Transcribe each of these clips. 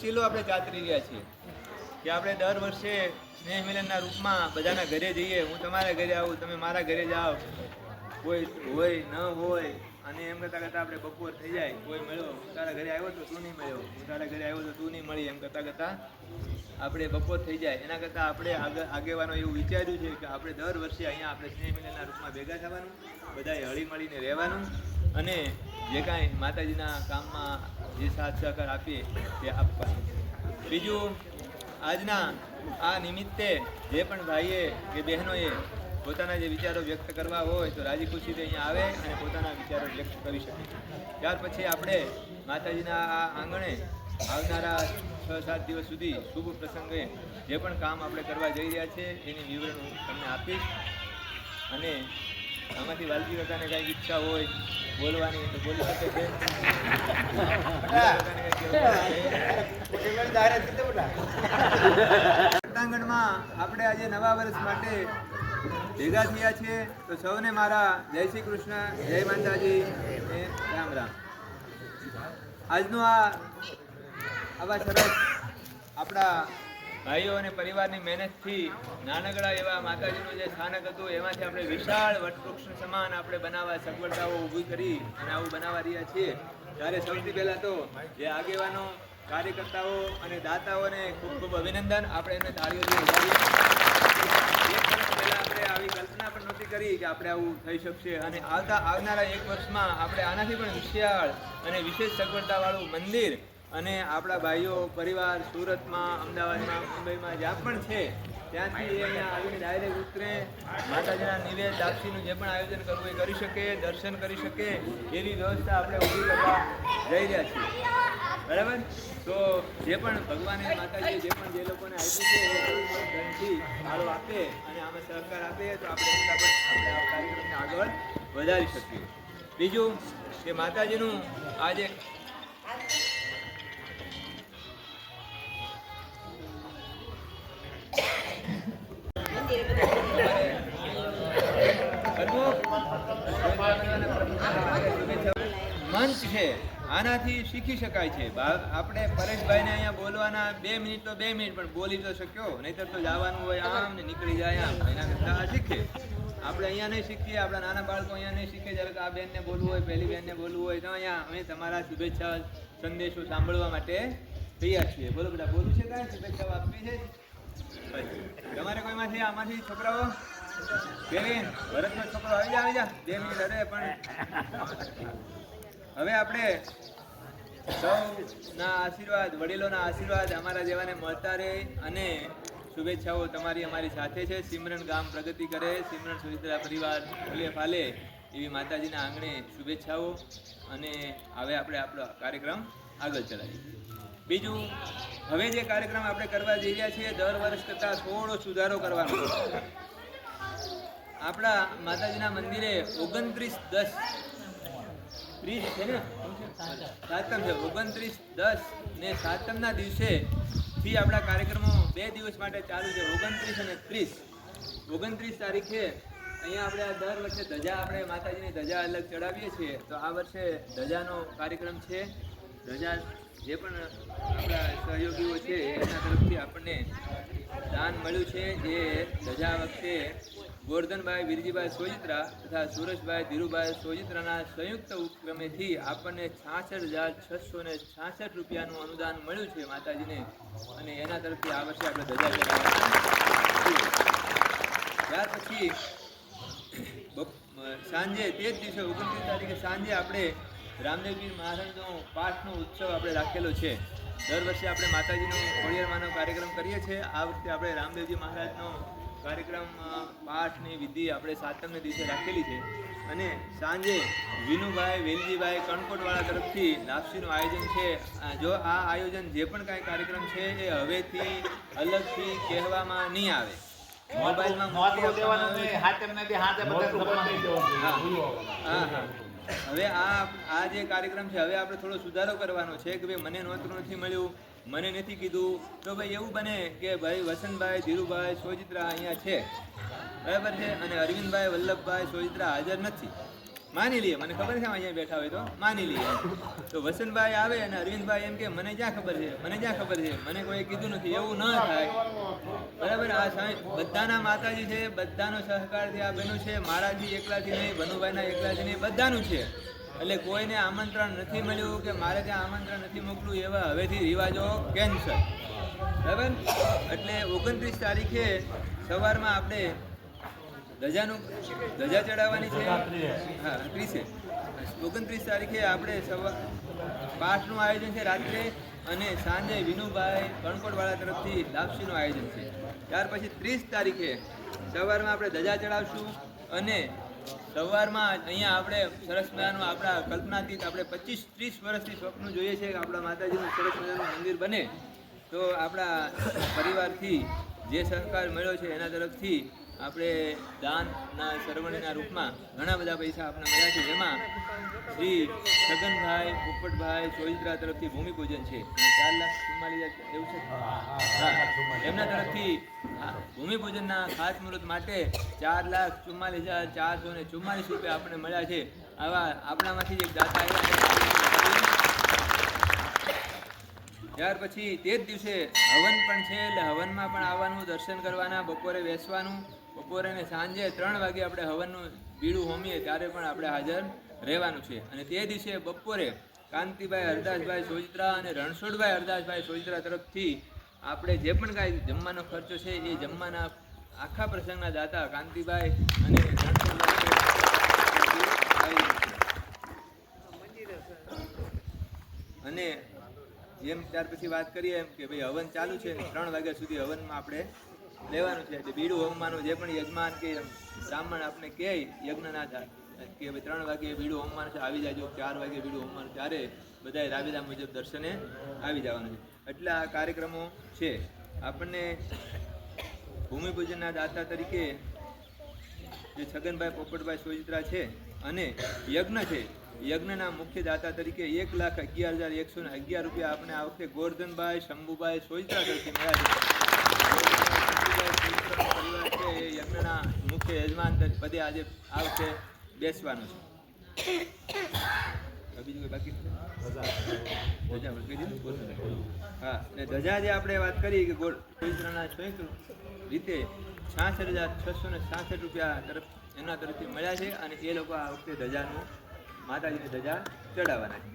વસીલો આપણે ચાતરી રહ્યા છીએ કે આપણે દર વર્ષે સ્નેહ મિલનના રૂપમાં બધાના ઘરે જઈએ. હું તમારા ઘરે આવું, તમે મારા ઘરે જાઓ, કોઈ હોય ન હોય, અને એમ કરતાં કરતાં આપણે બપોર થઈ જાય. કોઈ મળ્યો, હું તારા ઘરે આવ્યો તો તું નહીં મળ્યો, હું તારા ઘરે આવ્યો તો તું નહીં મળી, એમ કરતાં કરતાં આપણે બપોર થઈ જાય. એના કરતાં આપણે આગેવાનો એવું વિચાર્યું છે કે આપણે દર વર્ષે અહીંયા આપણે સ્નેહ મિલનના રૂપમાં ભેગા થવાનું, બધાએ હળી મળીને રહેવાનું, અને જે કાંઈ માતાજીના કામમાં જે સાથ સહકાર આપીએ તે આપવાનું. બીજું, આજના આ નિમિત્તે જે પણ ભાઈએ કે બહેનોએ પોતાના જે વિચારો વ્યક્ત કરવા હોય તો રાજી ખુશીથી અહીંયા આવે અને પોતાના વિચારો વ્યક્ત કરી શકે. ત્યાર પછી આપણે માતાજીના આ આંગણે આવનારા 6-7 દિવસ સુધી શુભ પ્રસંગે જે પણ કામ આપણે કરવા જઈ રહ્યા છીએ એની વિવરણ હું તમને આપીશ. અને આમાંથી વાલજી કાકાને કાંઈ ઈચ્છા હોય બોલવાની તો બોલી શકે છે. પટાંગણમાં આપણે આજે નવા વર્ષ માટે ભેગા થયા છીએ તો સૌને મારા જય શ્રી કૃષ્ણ, જય માતાજી અને રામ રામ. આજનું આવા સરસ આપણા ભાઈઓ અને પરિવારની મહેનતથી નાનકડા એવા માતાજીનું જે સ્થાનક હતું એમાંથી આપણે વિશાળ વટવૃક્ષ સમાન આપણે બનાવવા સગવડતાઓ ઊભી કરી અને આવું બનાવવા રહ્યા છીએ. ત્યારે સૌથી પહેલાં તો જે આગેવાનો, કાર્યકર્તાઓ અને દાતાઓને ખૂબ ખૂબ અભિનંદન. આપણે એમને તાળીઓથી વધારીએ. એક વર્ષ પહેલાં આપણે આવી કલ્પના પણ નહોતી કરી કે આપણે આવું થઈ શકશે, અને આવનારા એક વર્ષમાં આપણે આનાથી પણ વિશાળ અને વિશેષ સગવડતાવાળું મંદિર અને આપણા ભાઈઓ પરિવાર સુરતમાં, અમદાવાદમાં, મુંબઈમાં જ્યાં પણ છે ત્યાંથી અહીંયા આવીને ડાયરેક્ટ ઉતરે, માતાજીના નિવેદ દાક્ષીનું જે પણ આયોજન કરવું એ કરી શકે, દર્શન કરી શકે એવી વ્યવસ્થા આપણે ઊભી કરવા જઈ રહ્યા છીએ. બરાબર? તો જે પણ ભગવાને માતાજીએ જે પણ જે લોકોને આપ્યું છે એ ધનથી ફાળો આપે અને આમાં સહકાર આપે તો આપણે આપણે આ કાર્યક્રમને આગળ વધારી શકીએ. બીજું કે માતાજીનું આજે મંચ છે, આનાથી શીખી શકાય છે. આપણે પરેશભાઈને અહીંયા બોલવાના 2 મિનિટ તો 2 મિનિટ પણ બોલી તો શક્યો, નહીતર તો જવાનું હોય આમ ને નીકળી જાય આમ. એના કરતાં આ શીખે. આપણે અહીંયા નહીં શીખીએ, આપણા નાના બાળકો અહીંયા નહીં શીખે. જ્યારે આ બેનને બોલવું હોય, પહેલી બેનને બોલવું હોય તો અહીંયા અમે તમારા શુભેચ્છા સંદેશો સાંભળવા માટે તૈયાર છીએ. બોલો બેટા, બોલું છે કાંઈ? શુભેચ્છાઓ આપવી છે? તમારે કોઈમાંથી આમાંથી છોકરાઓ? બેન, ભરતનો છોકરો આવી જા 2 મિનિટ. અરે પણ હવે આપણે સૌના આશીર્વાદ, વડીલોના આશીર્વાદ અમારા જેવાને મળતા રહે અને શુભેચ્છાઓ તમારી અમારી સાથે છે. સિમરન ગામ પ્રગતિ કરે, સિમરન સુવિધા પરિવાર ફૂલે ફાલે એવી માતાજીના આંગણે શુભેચ્છાઓ. અને હવે આપણે આપણો કાર્યક્રમ આગળ ચલાવીએ. બીજું, હવે જે કાર્યક્રમ આપણે કરવા જઈ રહ્યા છીએ દર વર્ષ કરતાં થોડો સુધારો કરવાનો. આપણા માતાજીના મંદિરે 29/10 30 છે ને, સાતમ છે, 29/10 ને સાતમના દિવસેથી આપણા કાર્યક્રમો 2 દિવસ માટે ચાલુ છે. 29 અને 30. 29 તારીખે અહીંયા આપણે આ દર વર્ષે ધજા, આપણે માતાજીની ધજા અલગ ચડાવીએ છીએ. તો આ વર્ષે ધજાનો કાર્યક્રમ છે. ધજા જે પણ આપણા સહયોગીઓ છે એના તરફથી આપણને દાન મળ્યું છે. જે ધજા વખતે ગોરધનભાઈ વીરજીભાઈ સોજિત્રા તથા સુરેશભાઈ ધીરુભાઈ સોજિત્રાના સંયુક્ત ઉપક્રમેથી આપણને 66,666 રૂપિયાનું અનુદાન મળ્યું છે માતાજીને, અને એના તરફથી આ વર્ષે આપણે ધજા ચડાવવાના. ત્યાર પછી સાંજે તે જ દિવસે 29 તારીખે સાંજે આપણે રામદેવજી મહારાજનો પાઠનો ઉત્સવ આપણે રાખેલો છે. દર વર્ષે આપણે માતાજીનો ખોડિયારમાંનો કાર્યક્રમ કરીએ છીએ. આ વખતે આપણે રામદેવજી મહારાજનો કાર્યક્રમ પાઠની વિધિ આપણે સાતમને દિવસે રાખેલી છે. અને સાંજે વિનુભાઈ વેલજીભાઈ કણકોટવાળા તરફથી લાપસીનું આયોજન છે. જો આ આયોજન જે પણ કાંઈ કાર્યક્રમ છે એ હવેથી અલગથી કહેવામાં નહીં આવે. મોબાઈલમાં હવે આ જે કાર્યક્રમ છે હવે આપણે થોડો સુધારો કરવાનો છે કે ભાઈ મને નોતરું નથી મળ્યું, મને નથી કીધું, તો ભાઈ એવું બને કે ભાઈ વસંતભાઈ ધીરુભાઈ સોજિત્રા અહીંયા છે, બરાબર છે, અને અરવિંદભાઈ વલ્લભભાઈ સોજિત્રા હાજર નથી. માની લઈએ, મને ખબર છે અહીંયા બેઠા હોય તો માની લઈએ. તો વસંતભાઈ આવે અને અરવિંદભાઈ એમ કે મને ક્યાં ખબર છે, મને ક્યાં ખબર છે, મને કોઈ કીધું નથી, એવું ન થાય. બરાબર. આ બધાના માતાજી છે, બધાનો સહકારથી આ બન્યું છે, મારાથી એકલાથી નહીં, ભનુભાઈના એકલાથી નહીં, બધાનું છે. એટલે કોઈને આમંત્રણ નથી મળ્યું કે મારે ત્યાં આમંત્રણ નથી મોકલું, એવા હવેથી રિવાજો કેન્સલ. બરાબર. એટલે 29 તારીખે સવારમાં આપણે ધજા ચડાવવાની છે. હા, 29 તારીખે આપણે પાઠનું આયોજન છે રાત્રે, અને સાંજે વિનુભાઈ કણકોટવાળા તરફથી લાપસીનું આયોજન છે. ત્યાર પછી 30 તારીખે સવારમાં આપણે ધજા ચડાવશું, અને સવારમાં અહીંયા આપણે સરસ મજાનું આપણા કલ્પનાતીત આપણે 25-30 વર્ષથી સ્વપ્ન જોઈએ છે કે આપણા માતાજીનું સરસ મજાનું મંદિર બને. તો આપણા પરિવારથી જે સહકાર મળ્યો છે એના તરફથી આપણે દાનના સરવણીના રૂપમાં ઘણા બધા પૈસા આપણે મળ્યા છે. જેમાં શ્રી છગનભાઈ પોપટભાઈ સોહિત્રા તરફથી ભૂમિપૂજન છે, 4,44,000 એવું છે. હા, એમના તરફથી ભૂમિપૂજનના ખાતમુહૂર્ત માટે 4,44,444 રૂપિયા આપણે મળ્યા છે. આવા આપણામાંથી જ એક દાતા આવ્યા. ત્યાર પછી તે જ દિવસે હવન પણ છે, એટલે હવનમાં પણ આવવાનું, દર્શન કરવાના, બપોરે બેસવાનું. બપોરે ને સાંજે 3 વાગે આપણે હવનનું બીડું હોમીએ ત્યારે પણ આપણે હાજર રહેવાનું છે. અને તે દિવસે બપોરે કાંતિભાઈ હરદાસભાઈ સોજિત્રા અને રણછોડભાઈ હરદાસભાઈ સોજિત્રા તરફથી આપણે જે પણ કાંઈ જમવાનો ખર્ચો છે એ જમવાના આખા પ્રસંગના દાતા કાંતિભાઈ અને અને જેમ ત્યાર પછી વાત કરીએ એમ કે ભાઈ હવન ચાલુ છે, 3 વાગ્યા સુધી હવનમાં આપણે લેવાનું છે. એટલે બીડું હોમવાનું જે પણ યજમાન કે બ્રાહ્મણ આપણે કહે યજ્ઞના કે ભાઈ 3 વાગે બીડું હોમવાનું છે, આવી જાજો. 4 વાગે બીડું હોમવાનું, ત્યારે બધાએ રાબેતા મુજબ દર્શને આવી જવાનું છે. એટલે આ કાર્યક્રમો છે. આપણને ભૂમિપૂજનના દાતા તરીકે જે છગનભાઈ પોપટભાઈ સોજિત્રા છે, અને યજ્ઞ છે, યજ્ઞના મુખ્ય દાતા તરીકે 1,11,111 રૂપિયા આપણે આ વખતે ગોરધનભાઈ શંભુભાઈ સોજિત્રા તરફથી મળ્યા છે. એ યજ્ઞના મુખ્ય યજમાન પદે આજે આ વખતે બેસવાનું છે. બીજું કોઈ બાકી હા, અને ધજા જે આપણે વાત કરી કે સોજિત્રાના સંયુક્ત રીતે 66,666 રૂપિયા તરફ એના તરફથી મળ્યા છે. અને એ લોકો આ વખતે ધજાનું માતાજીને ધજા ચડાવવાના છે.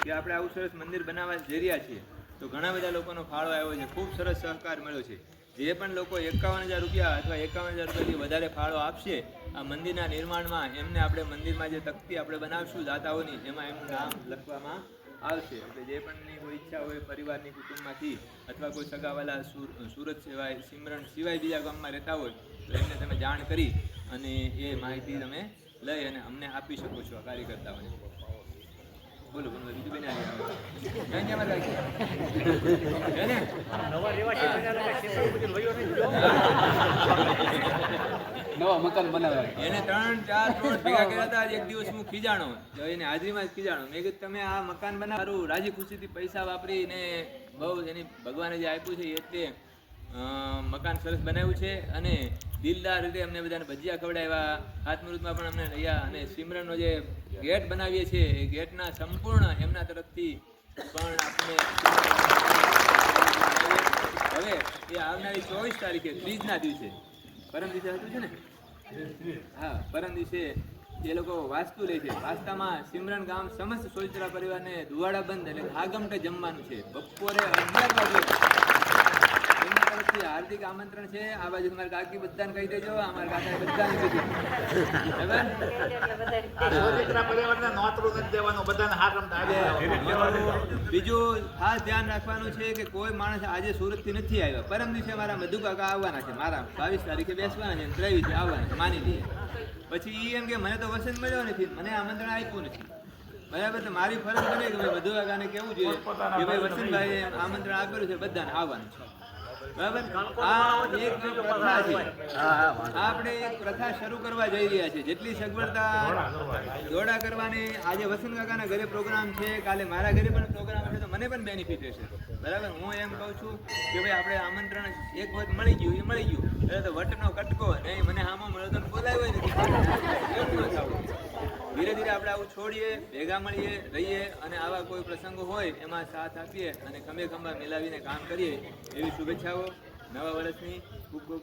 કે આપણે આવું સરસ મંદિર બનાવવા જઈ રહ્યા છીએ, તો ઘણા બધા લોકોનો ફાળો આવ્યો છે, ખૂબ સરસ સહકાર મળ્યો છે. જે પણ લોકો 51,000 રૂપિયા અથવા 51,000 રૂપિયાથી વધારે ફાળો આપશે આ મંદિરના નિર્માણમાં, એમને આપણે મંદિરમાં જે તકતી આપણે બનાવશું દાતાઓની, એમાં એમનું નામ લખવામાં આવશે. એટલે જે પણની કોઈ ઈચ્છા હોય પરિવારની કુટુંબમાંથી, અથવા કોઈ સગાવાલા સુરત સિવાય સિમરણ સિવાય બીજા ગામમાં રહેતા હોય, તો એમને તમે જાણ કરી અને એ માહિતી તમે લઈ અને અમને આપી શકો છો આ કાર્યકર્તાઓને. બોલો બોલો બીજું બેન નવા મકાન બનાવ્યા, એને 3-4 પ્લોટ ભેગા કર્યા હતા. એક દિવસ હું ખીજાણો, એને હાજરીમાં જ ખીજાણો. મેં કીધું તમે આ મકાન બનાવવાનું રાજી ખુશીથી પૈસા વાપરીને બહુ એની ભગવાને જે આપ્યું છે એટલે મકાન સરસ બનાવ્યું છે. અને દિલદાર રીતે અમને બધાને ભજીયા ખવડાવ્યા, ખાતમુહૂર્તમાં પણ અમને રહ્યા. અને સિમરનનો જે ગેટ બનાવીએ છીએ એ ગેટના સંપૂર્ણ એમના તરફથી પણ આપણે હવે એ આવનારી 24 તારીખે ત્રીજના દિવસે, પરમ દિવસે હતું છે ને, હા પરમ દિવસે એ લોકો વાસ્તુ લે છે. વાસ્તામાં સિમરન ગામ સમસ્ત સોજિત્રા પરિવારને દુવાડા બંધ એટલે આગમટે જમવાનું છે. બપોરે 11 વાગે એમના તરફથી હાર્દિક આમંત્રણ છે. આ બાજુ તમારા કાકી બધાને કહી દેજો, અમારા કાકાએ બધાને કીધું. બીજું ખાસ ધ્યાન રાખવાનું છે કે કોઈ માણસ આજે સુરતથી નથી આવ્યા, પરમ દિવસે મારા મધુ કાકા આવવાના છે, મારા 22 તારીખે બેસવાના છે, 23 આવવાના છે, માની લઈએ. પછી એમ કે મને તો વસંત મળ્યો નથી, મને આમંત્રણ આપ્યું નથી. બરાબર, તો મારી ફરજ બને કે ભાઈ મધુ કાકાને કેવું જોઈએ કે ભાઈ વસંતભાઈ આમંત્રણ આપેલું છે, બધાને આવવાનું છે. બરાબર, આ એક પ્રથા છે. આપણે એક પ્રથા શરૂ કરવા જઈ રહ્યા છે. જેટલી સગવડતા દોડા કરવાની. આજે વસંત કાકાના ઘરે પ્રોગ્રામ છે, કાલે મારા ઘરે પણ પ્રોગ્રામ છે, તો મને પણ બેનિફિટ રહેશે. બરાબર, હું એમ કહું છું કે ભાઈ આપણે આમંત્રણ એક વખત મળી ગયું એ મળી ગયું, એટલે તો વટનો કટકો નહીં મને આમાં મળ્યો તો બોલાવ્યો નથી એમ ન થવું. ધીરે ધીરે આપણે આવું છોડીએ, ભેગા મળીએ, રહીએ અને આવા કોઈ પ્રસંગો હોય એમાં સાથ આપીએ અને ખંભે ખંભા મિલાવીને કામ કરીએ એવી શુભેચ્છાઓ નવા વર્ષની ખૂબ ખૂબ